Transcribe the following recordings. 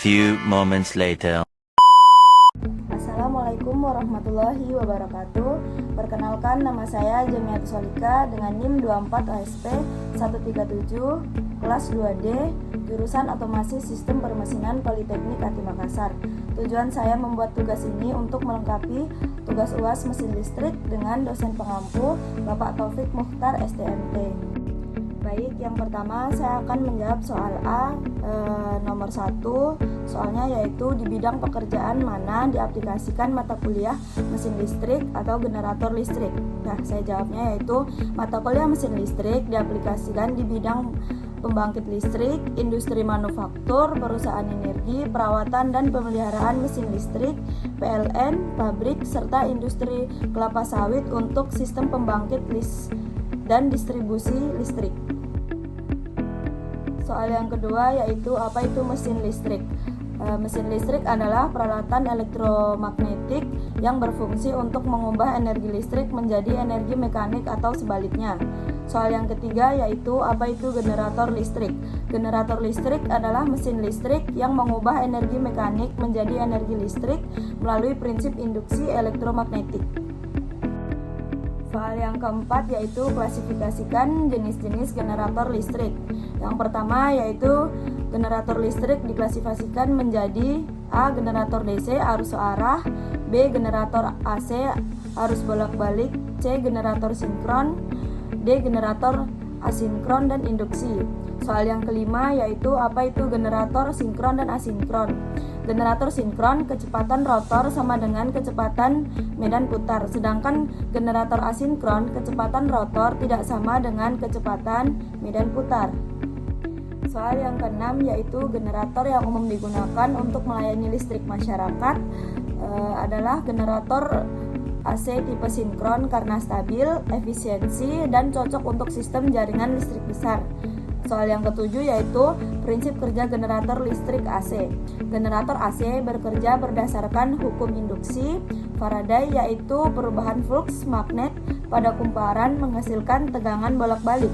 few moments later. Assalamualaikum warahmatullahi wabarakatuh. Perkenalkan, nama saya Jamiatus Solika dengan NIM 24 ASP 137 kelas 2D, jurusan Otomasi Sistem Permesinan Politeknik Ati Makassar. Tujuan saya membuat tugas ini untuk melengkapi tugas UAS mesin listrik dengan dosen pengampu Bapak Taufik Mukhtar STMT. Baik, yang pertama saya akan menjawab soal A nomor 1. Soalnya yaitu di bidang pekerjaan mana diaplikasikan mata kuliah mesin listrik atau generator listrik. Nah, saya jawabnya yaitu mata kuliah mesin listrik diaplikasikan di bidang pembangkit listrik, industri manufaktur, perusahaan energi, perawatan dan pemeliharaan mesin listrik, PLN, pabrik, serta industri kelapa sawit untuk sistem pembangkit dan distribusi listrik. Soal yang kedua yaitu apa itu mesin listrik? Mesin listrik adalah peralatan elektromagnetik yang berfungsi untuk mengubah energi listrik menjadi energi mekanik atau sebaliknya. Soal yang ketiga yaitu apa itu generator listrik? Generator listrik adalah mesin listrik yang mengubah energi mekanik menjadi energi listrik melalui prinsip induksi elektromagnetik. Soal yang keempat yaitu klasifikasikan jenis-jenis generator listrik. Yang pertama yaitu generator listrik diklasifikasikan menjadi A. Generator DC arus searah, B. Generator AC arus bolak-balik, C. Generator sinkron, D. Generator asinkron dan induksi. Soal yang kelima yaitu apa itu generator sinkron dan asinkron. Generator sinkron kecepatan rotor sama dengan kecepatan medan putar, sedangkan generator asinkron kecepatan rotor tidak sama dengan kecepatan medan putar. Soal yang keenam yaitu generator yang umum digunakan untuk melayani listrik masyarakat adalah generator AC tipe sinkron karena stabil, efisiensi, dan cocok untuk sistem jaringan listrik besar. Soal yang ketujuh yaitu prinsip kerja generator listrik AC. Generator AC bekerja berdasarkan hukum induksi Faraday, yaitu perubahan flux magnet pada kumparan menghasilkan tegangan bolak-balik.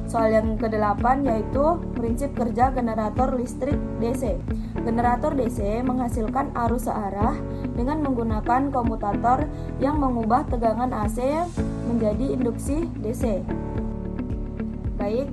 Soal yang kedelapan yaitu prinsip kerja generator listrik DC. Generator DC menghasilkan arus searah dengan menggunakan komutator yang mengubah tegangan AC menjadi induksi DC. Baik,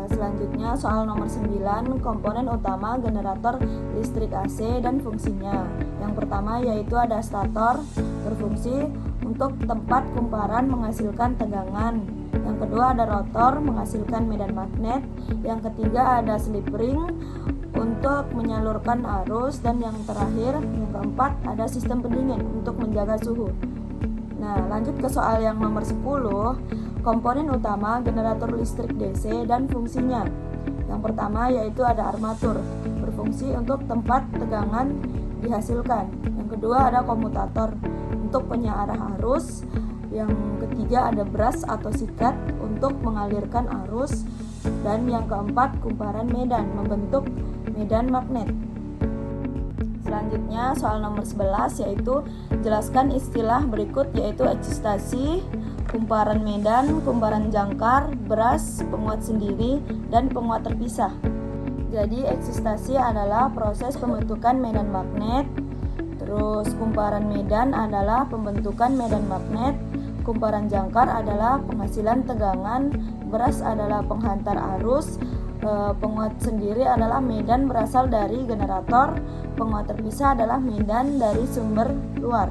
selanjutnya soal nomor 9, komponen utama generator listrik AC dan fungsinya. Yang pertama yaitu ada stator, berfungsi untuk tempat kumparan menghasilkan tegangan. Yang kedua ada rotor, menghasilkan medan magnet. Yang ketiga ada slip ring untuk menyalurkan arus, dan yang terakhir, yang keempat ada sistem pendingin untuk menjaga suhu. Nah, lanjut ke soal yang nomor 10, komponen utama generator listrik DC dan fungsinya. Yang pertama yaitu ada armatur, berfungsi untuk tempat tegangan dihasilkan. Yang kedua ada komutator untuk penyearah arus. Yang ketiga ada bras atau sikat untuk mengalirkan arus. Dan yang keempat kumparan medan membentuk medan magnet. Selanjutnya soal nomor 11 yaitu jelaskan istilah berikut yaitu eksitasi, kumparan medan, kumparan jangkar, bras, penguat sendiri, dan penguat terpisah. Jadi eksitasi adalah proses pembentukan medan magnet. Terus kumparan medan adalah pembentukan medan magnet. Kumparan jangkar adalah penghasilan tegangan. Bras adalah penghantar arus. Penguat sendiri adalah medan berasal dari generator. Penguat terpisah adalah medan dari sumber luar.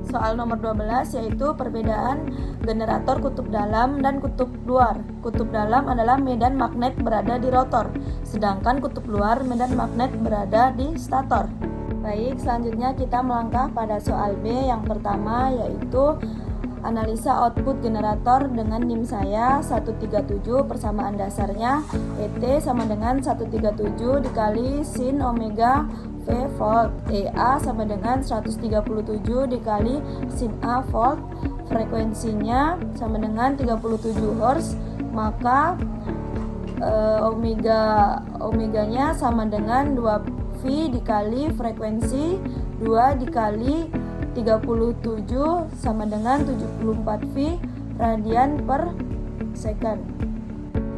Soal nomor 12 yaitu perbedaan generator kutub dalam dan kutub luar. Kutub dalam adalah medan magnet berada di rotor, sedangkan kutub luar medan magnet berada di stator. Baik, selanjutnya kita melangkah pada soal B. Yang pertama yaitu analisa output generator dengan NIM saya 137, persamaan dasarnya ET sama dengan 137 dikali sin omega V volt, EA sama dengan 137 dikali sin A volt, frekuensinya sama dengan 37 Hz, maka omeganya sama dengan 2V dikali frekuensi 2 dikali 37 sama dengan 74V radian per second.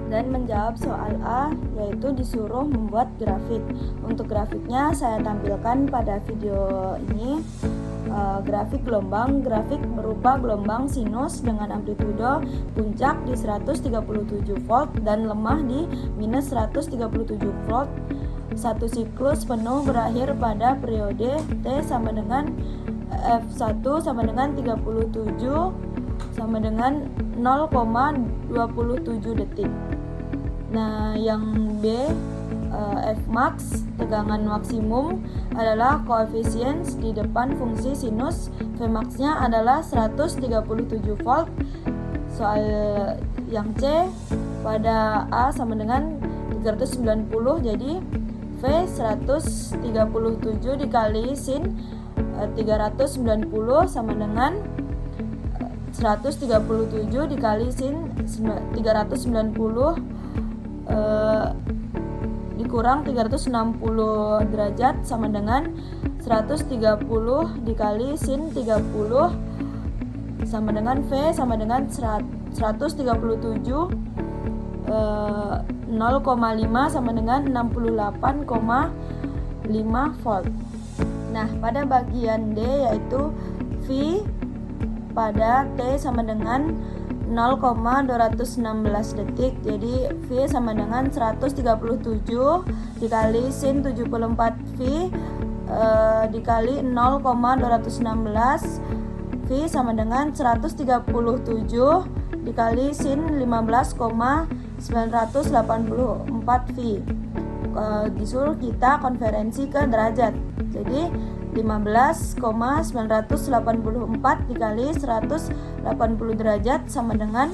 dan menjawab soal A, yaitu disuruh membuat grafik. Untuk grafiknya saya tampilkan pada video ini. Grafik gelombang, grafik berupa gelombang sinus dengan amplitudo puncak di 137 volt dan lemah di minus 137 volt. Satu siklus penuh berakhir pada periode T sama dengan F1 sama dengan 37 sama dengan 0,27 detik. Nah, yang B, Fmax, tegangan maksimum adalah koefisien di depan fungsi sinus. Vmax-nya adalah 137 volt. Soal yang C, pada A sama dengan 390, jadi V 137 dikali sin 390 sama dengan 137 dikali sin 390 dikurang 360 derajat sama dengan 130 dikali sin 30 sama dengan V sama dengan 137 0,5 sama dengan 68,5 volt. Nah, pada bagian D yaitu V pada T sama dengan 0,216 detik. Jadi V sama dengan 137 dikali sin 74 V dikali 0,216 V sama dengan 137 dikali sin 15,984 V. Disuruh kita konversi ke derajat. Jadi 15,984 dikali 180 derajat sama dengan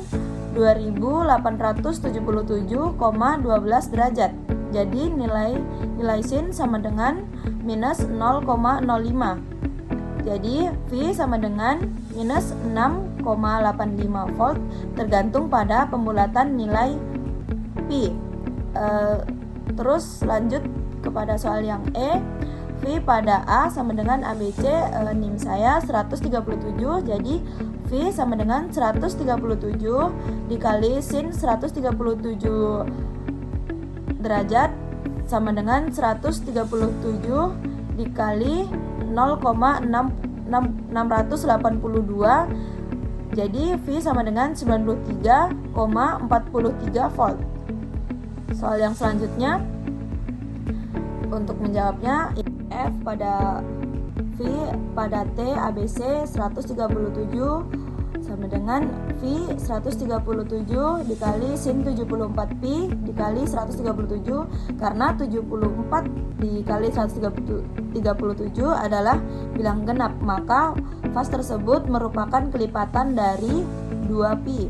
2877,12 derajat. Jadi nilai sin sama dengan minus 0,05. Jadi V sama dengan minus 6,85 volt tergantung pada pembulatan nilai Pi. Terus lanjut kepada soal yang E. V pada A sama dengan ABC, NIM saya 137, jadi V sama dengan 137 dikali sin 137 derajat sama dengan 137 dikali 0,682, jadi V sama dengan 93,43 volt. Soal yang selanjutnya, untuk menjawabnya F pada V pada T ABC 137 sama dengan V 137 dikali sin 74 Pi dikali 137, karena 74 dikali 137 adalah bilang genap, maka faz tersebut merupakan kelipatan dari 2 Pi.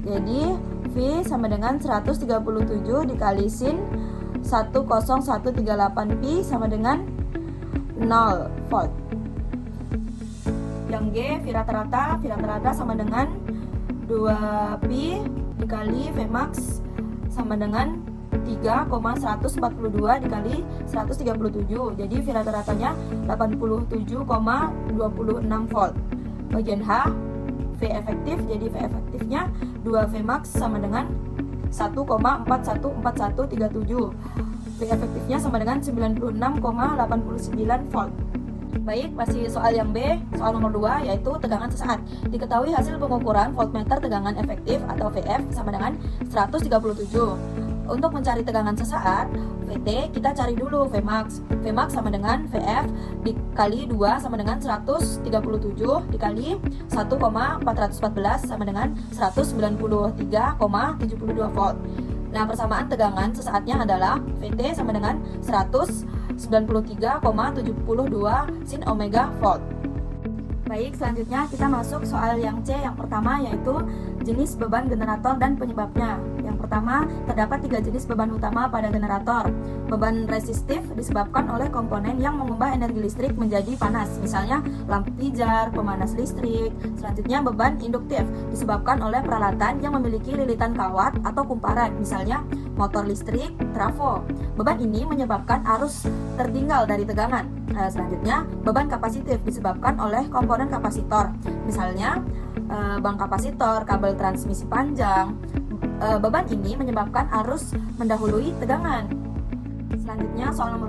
Jadi V sama dengan 137 dikali sin 10138 Pi sama dengan 0 volt. Yang G, V rata-rata sama dengan 2 Pi dikali Vmax sama dengan 3,142 dikali 137. Jadi V rata-ratanya 87,26 volt. Bagian H, V efektif, jadi V efektifnya 2 Vmax sama dengan 1,414137. V efektifnya sama dengan 96,89 volt. Baik, masih soal yang B, soal nomor 2 yaitu tegangan sesaat. Diketahui hasil pengukuran voltmeter tegangan efektif atau VF sama dengan 137. Untuk mencari tegangan sesaat VT, kita cari dulu Vmax. Vmax sama dengan VF dikali 2 sama dengan 137 dikali 1,414 sama dengan 193,72 volt. Nah, persamaan tegangan sesaatnya adalah VT sama dengan 193,72 sin omega volt. Baik, selanjutnya kita masuk soal yang C yang pertama, yaitu jenis beban generator dan penyebabnya. Yang pertama, terdapat 3 jenis beban utama pada generator. Beban resistif disebabkan oleh komponen yang mengubah energi listrik menjadi panas, misalnya lampu pijar, pemanas listrik. Selanjutnya, beban induktif disebabkan oleh peralatan yang memiliki lilitan kawat atau kumparan, misalnya motor listrik, trafo. Beban ini menyebabkan arus tertinggal dari tegangan. Selanjutnya, beban kapasitif disebabkan oleh komponen kapasitor, misalnya bank kapasitor, kabel transmisi panjang, beban ini menyebabkan arus mendahului tegangan. Selanjutnya soal nomor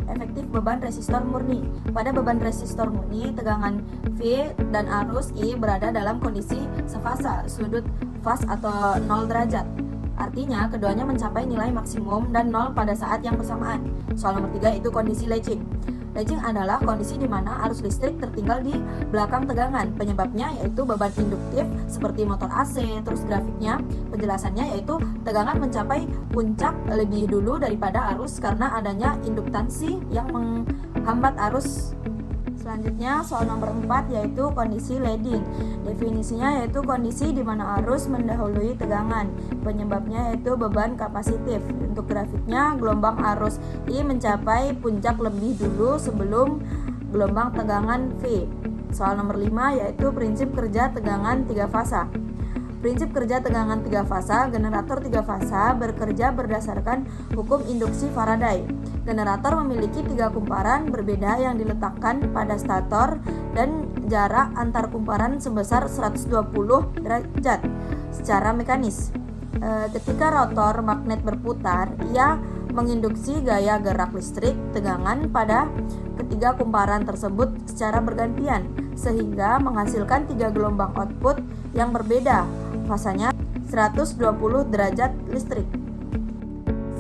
2, efektif beban resistor murni. Pada beban resistor murni, tegangan V dan arus I berada dalam kondisi sefasa, sudut fas atau 0 derajat. Artinya keduanya mencapai nilai maksimum dan 0 pada saat yang bersamaan. Soal nomor 3 itu kondisi latching. Latching adalah kondisi di mana arus listrik tertinggal di belakang tegangan. Penyebabnya yaitu beban induktif seperti motor AC. Terus grafiknya, penjelasannya yaitu tegangan mencapai puncak lebih dulu daripada arus karena adanya induktansi yang menghambat arus. Selanjutnya soal nomor 4 yaitu kondisi leading. Definisinya yaitu kondisi di mana arus mendahului tegangan. Penyebabnya yaitu beban kapasitif. Untuk grafiknya, gelombang arus I mencapai puncak lebih dulu sebelum gelombang tegangan V. Soal nomor 5 yaitu prinsip kerja tegangan 3 fasa. Prinsip kerja tegangan 3 fasa, generator 3 fasa bekerja berdasarkan hukum induksi Faraday. Generator memiliki 3 kumparan berbeda yang diletakkan pada stator dan jarak antar kumparan sebesar 120 derajat secara mekanis. Ketika rotor magnet berputar, ia menginduksi gaya gerak listrik tegangan pada ketiga kumparan tersebut secara bergantian, sehingga menghasilkan 3 gelombang output yang berbeda, fasanya 120 derajat listrik.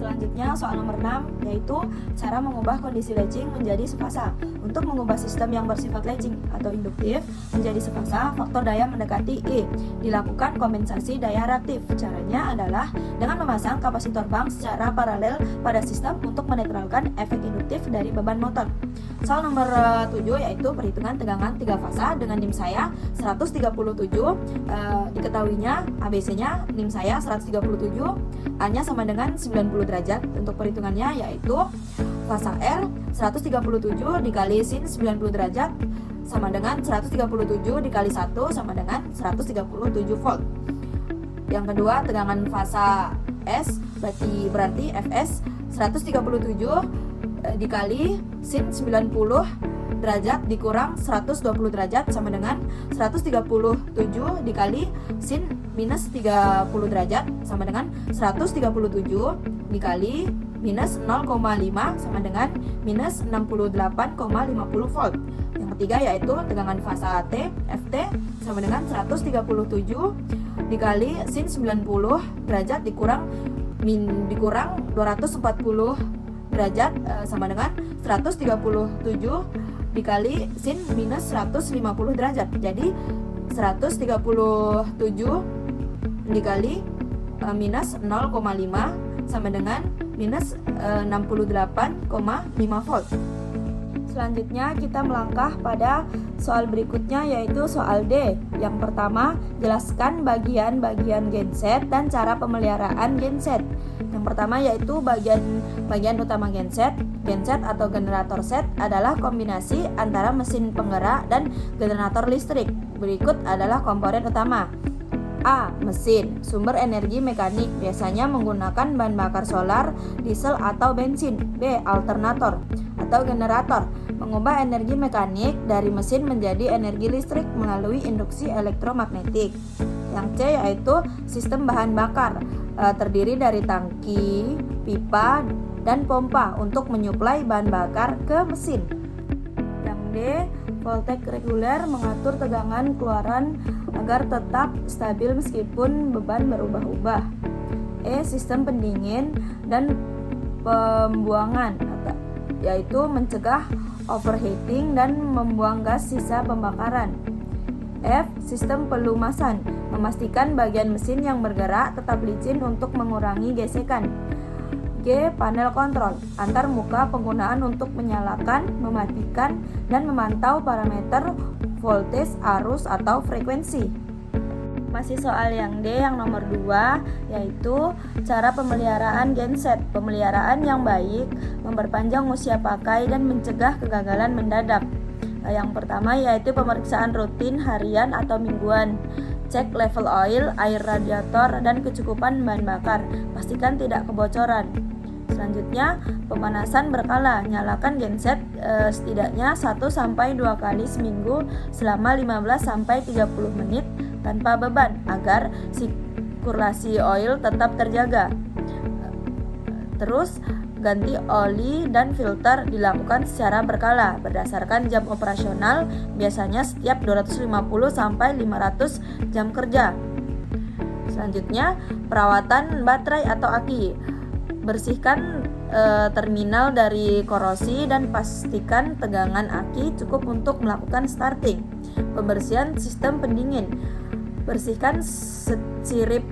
Selanjutnya soal nomor 6 yaitu cara mengubah kondisi latching menjadi sefasa. Untuk mengubah sistem yang bersifat latching atau induktif menjadi sefasa, faktor daya mendekati E. Dilakukan kompensasi daya reaktif. Caranya adalah dengan memasang kapasitor bank secara paralel pada sistem untuk menetralkan efek induktif dari beban motor. Soal nomor 7 yaitu perhitungan tegangan 3 fasa dengan NIM saya 137. Diketahuinya ABC-nya NIM saya 137, A-nya sama dengan 90 derajat. Untuk perhitungannya yaitu fasa R 137 dikali sin 90 derajat sama dengan 137 dikali 1 sama dengan 137 volt. Yang kedua, tegangan fasa S berarti Fs 137 dikali sin 90 derajat dikurang 120 derajat sama dengan 137 dikali sin minus 30 derajat sama dengan 137 dikali minus 0,5 sama dengan minus 68,50 volt. Yang ketiga yaitu tegangan fasa T Ft sama dengan 137 dikali sin 90 derajat dikurang 240 derajat sama dengan 137 dikali sin minus 150 derajat. Jadi 137 dikali minus 0,5 sama dengan minus 68,5 volt. Selanjutnya kita melangkah pada soal berikutnya yaitu soal D. Yang pertama, jelaskan bagian-bagian genset dan cara pemeliharaan genset. Yang pertama yaitu bagian utama genset. Genset atau generator set adalah kombinasi antara mesin penggerak dan generator listrik. Berikut adalah komponen utama. A. Mesin, sumber energi mekanik, biasanya menggunakan bahan bakar solar, diesel atau bensin. B. Alternator atau generator, mengubah energi mekanik dari mesin menjadi energi listrik melalui induksi elektromagnetik. Yang C yaitu sistem bahan bakar, terdiri dari tangki, pipa, dan pompa untuk menyuplai bahan bakar ke mesin. Yang D, voltage reguler, mengatur tegangan keluaran agar tetap stabil meskipun beban berubah-ubah. E, sistem pendingin dan pembuangan, yaitu mencegah overheating dan membuang gas sisa pembakaran. F, sistem pelumasan, memastikan bagian mesin yang bergerak tetap licin untuk mengurangi gesekan. G, panel kontrol, antar muka penggunaan untuk menyalakan, mematikan, dan memantau parameter voltage, arus, atau frekuensi. Masih soal yang D yang nomor 2 yaitu cara pemeliharaan genset. Pemeliharaan yang baik memperpanjang usia pakai dan mencegah kegagalan mendadak. Yang pertama yaitu pemeriksaan rutin harian atau mingguan. Cek level oil, air radiator, dan kecukupan bahan bakar. Pastikan tidak kebocoran. Selanjutnya, pemanasan berkala. Nyalakan genset setidaknya 1-2 kali seminggu selama 15-30 menit tanpa beban agar sirkulasi oil tetap terjaga. Terus ganti oli dan filter dilakukan secara berkala berdasarkan jam operasional, biasanya setiap 250 sampai 500 jam kerja. Selanjutnya, perawatan baterai atau aki. Bersihkan terminal dari korosi dan pastikan tegangan aki cukup untuk melakukan starting. Pembersihan sistem pendingin. Bersihkan sirip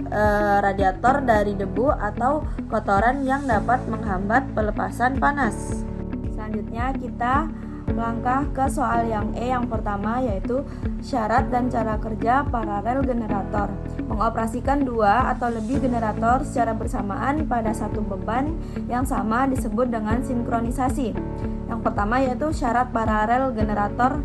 radiator dari debu atau kotoran yang dapat menghambat pelepasan panas. Selanjutnya kita melangkah ke soal yang E yang pertama, yaitu syarat dan cara kerja paralel generator. Mengoperasikan dua atau lebih generator secara bersamaan pada satu beban yang sama disebut dengan sinkronisasi. Yang pertama yaitu syarat paralel generator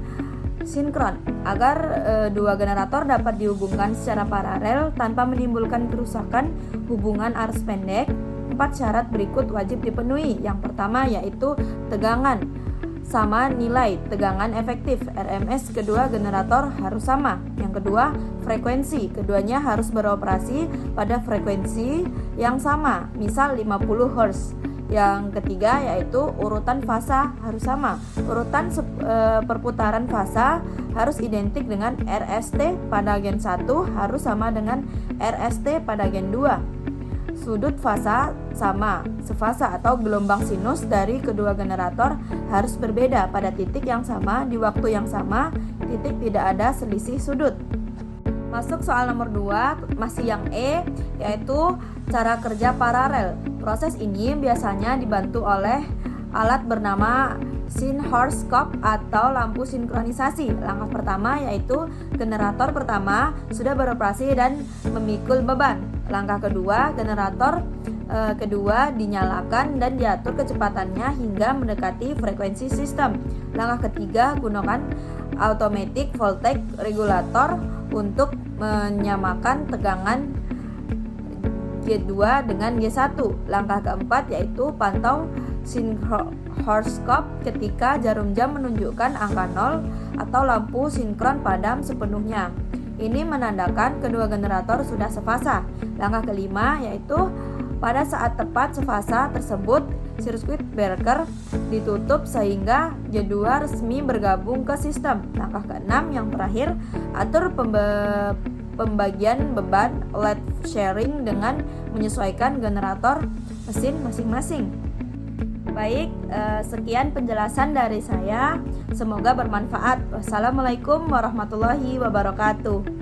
sinkron. Agar dua generator dapat dihubungkan secara paralel tanpa menimbulkan kerusakan hubungan arus pendek, 4 syarat berikut wajib dipenuhi. Yang pertama yaitu tegangan sama nilai tegangan efektif RMS kedua generator harus sama. Yang kedua, frekuensi keduanya harus beroperasi pada frekuensi yang sama, misal 50 Hz. Yang ketiga yaitu urutan fasa harus sama. Urutan perputaran fasa harus identik dengan RST pada gen 1 harus sama dengan RST pada gen 2. Sudut fasa sama. Sefasa atau gelombang sinus dari kedua generator harus berbeda pada titik yang sama di waktu yang sama, titik tidak ada selisih sudut. Masuk soal nomor 2, masih yang E, yaitu cara kerja paralel. Proses ini biasanya dibantu oleh alat bernama synhoroscope atau lampu sinkronisasi. Langkah pertama yaitu generator pertama sudah beroperasi dan memikul beban. Langkah kedua, generator kedua dinyalakan dan diatur kecepatannya hingga mendekati frekuensi sistem. Langkah ketiga, gunakan automatic voltage regulator untuk menyamakan tegangan G2 dengan G1. Langkah keempat yaitu pantau synhoroscope ketika jarum jam menunjukkan angka 0 atau lampu sinkron padam sepenuhnya. Ini menandakan kedua generator sudah sefasa. Langkah kelima yaitu pada saat tepat sefasa tersebut sirkuit breaker ditutup sehingga G2 resmi bergabung ke sistem. Langkah keenam yang terakhir, atur pembagian beban load sharing dengan menyesuaikan generator mesin masing-masing. Baik, sekian penjelasan dari saya. Semoga bermanfaat. Wassalamualaikum warahmatullahi wabarakatuh.